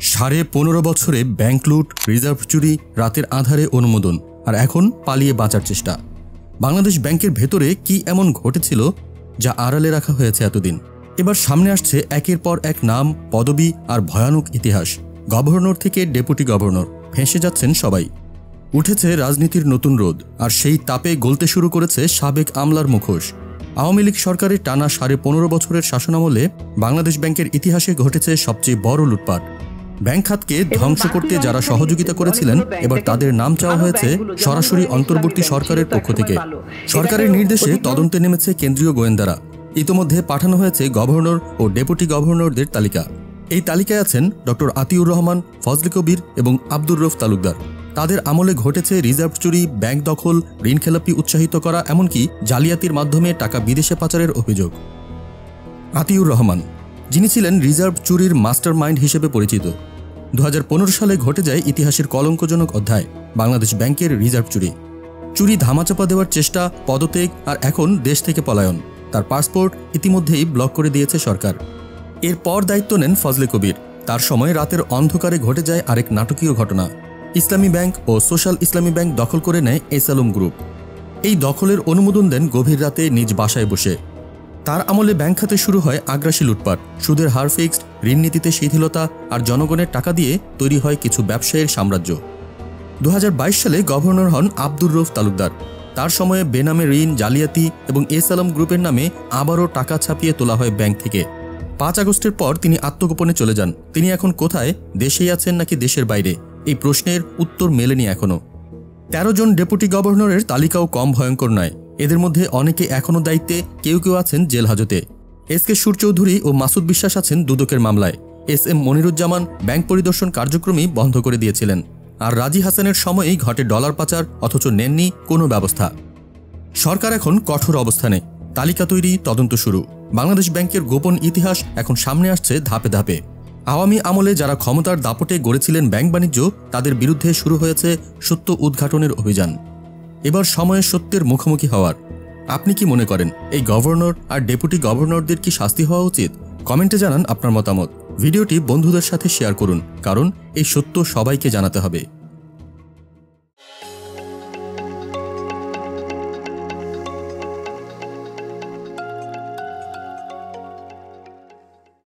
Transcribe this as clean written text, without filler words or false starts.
15.5 বছরে ব্যাংক লুট, রিজার্ভ চুরি, রাতের আধারে অনুমোদন, আর এখন পালিয়ে বাঁচার চেষ্টা। বাংলাদেশ ব্যাংকের ভেতরে কি এমন ঘটেছিল যা আড়ালে রাখা হয়েছে এতদিন? এবার সামনে আসছে একের পর এক নাম, পদবি আর ভয়ানক ইতিহাস। গভর্নর থেকে ডেপুটি গভর্নর, ফেঁসে যাচ্ছেন সবাই। উঠেছে রাজনীতির নতুন রোদ, আর সেই তাপে গলতে শুরু করেছে সাবেক আমলার মুখোশ। আওয়ামী লীগ সরকারের টানা 15.5 বছরের শাসনামলে বাংলাদেশ ব্যাংকের ইতিহাসে ঘটেছে সবচেয়ে বড় লুটপাট। ব্যাংক খাতকে ধ্বংস করতে যারা সহযোগিতা করেছিলেন, এবার তাদের নাম চাওয়া হয়েছে সরাসরি অন্তর্বর্তী সরকারের পক্ষ থেকে। সরকারের নির্দেশে তদন্তে নেমেছে কেন্দ্রীয় গোয়েন্দারা। ইতোমধ্যে পাঠানো হয়েছে গভর্নর ও ডেপুটি গভর্নরদের তালিকা। এই তালিকায় আছেন ডক্টর আতিউর রহমান, ফজলে কবির এবং আব্দুর রউফ তালুকদার। তাদের আমলে ঘটেছে রিজার্ভ চুরি, ব্যাংক দখল, ঋণ খেলাপি উৎসাহিত করা, এমনকি জালিয়াতির মাধ্যমে টাকা বিদেশে পাচারের অভিযোগ। আতিউর রহমান, যিনি ছিলেন রিজার্ভ চুরির মাস্টার মাইন্ড হিসেবে পরিচিত। 2015 সালে ঘটে যায় ইতিহাসের কলঙ্কজনক অধ্যায়, বাংলাদেশ ব্যাংকের রিজার্ভ চুরি ধামাচাপা দেওয়ার চেষ্টা, পদত্যাগ আর এখন দেশ থেকে পলায়ন। তার পাসপোর্ট ইতিমধ্যেই ব্লক করে দিয়েছে সরকার। এরপর দায়িত্ব নেন ফজলে কবির। তার সময় রাতের অন্ধকারে ঘটে যায় আরেক নাটকীয় ঘটনা। ইসলামী ব্যাংক ও সোশ্যাল ইসলামী ব্যাংক দখল করে নেয় এসালম গ্রুপ। এই দখলের অনুমোদন দেন গভীর রাতে নিজ বাসায় বসে। তার আমলে ব্যাংক খাতে শুরু হয় আগ্রাসী লুটপাট, সুদের হার ফিক্সড, ঋণ নীতিতে শিথিলতা আর জনগণের টাকা দিয়ে তৈরি হয় কিছু ব্যবসায়ীর সাম্রাজ্য। 2022 সালে গভর্নর হন আব্দুর রউফ তালুকদার। তার সময়ে বেনামে ঋণ, জালিয়াতি এবং এসালম গ্রুপের নামে আবারও টাকা ছাপিয়ে তোলা হয় ব্যাংক থেকে। 5 আগস্টের পর তিনি আত্মগোপনে চলে যান। তিনি এখন কোথায়? দেশেই আছেন নাকি দেশের বাইরে? এই প্রশ্নের উত্তর মেলেনি এখনো। 13 জন ডেপুটি গভর্নরের তালিকাও কম ভয়ঙ্কর নয়। এদের মধ্যে অনেকে এখনও দায়িত্বে, কেউ কেউ আছেন জেল হাজতে। এসকে সুর চৌধুরী ও মাসুদ বিশ্বাস আছেন দুদকের মামলায়। SM মনিরুজ্জামান ব্যাংক পরিদর্শন কার্যক্রমই বন্ধ করে দিয়েছিলেন। আর রাজি হাসানের সময়েই ঘটে ডলার পাচার, অথচ নেননি কোনো ব্যবস্থা। সরকার এখন কঠোর অবস্থানে। তালিকা তৈরি, তদন্ত শুরু। বাংলাদেশ ব্যাংকের গোপন ইতিহাস এখন সামনে আসছে ধাপে ধাপে। আওয়ামী আমলে যারা ক্ষমতার দাপটে গড়েছিলেন ব্যাংক বাণিজ্য, তাদের বিরুদ্ধে শুরু হয়েছে সত্য উদ্ঘাটনের অভিযান। এবার সময়ে সত্যের মুখোমুখি হওয়ার। আপনি কি মনে করেন, এই গভর্নর আর ডেপুটি গভর্নরদের কি শাস্তি হওয়া উচিত? কমেন্টে জানান আপনার মতামত। ভিডিওটি বন্ধুদের সাথে শেয়ার করুন, কারণ এই সত্য সবাইকে জানাতে হবে।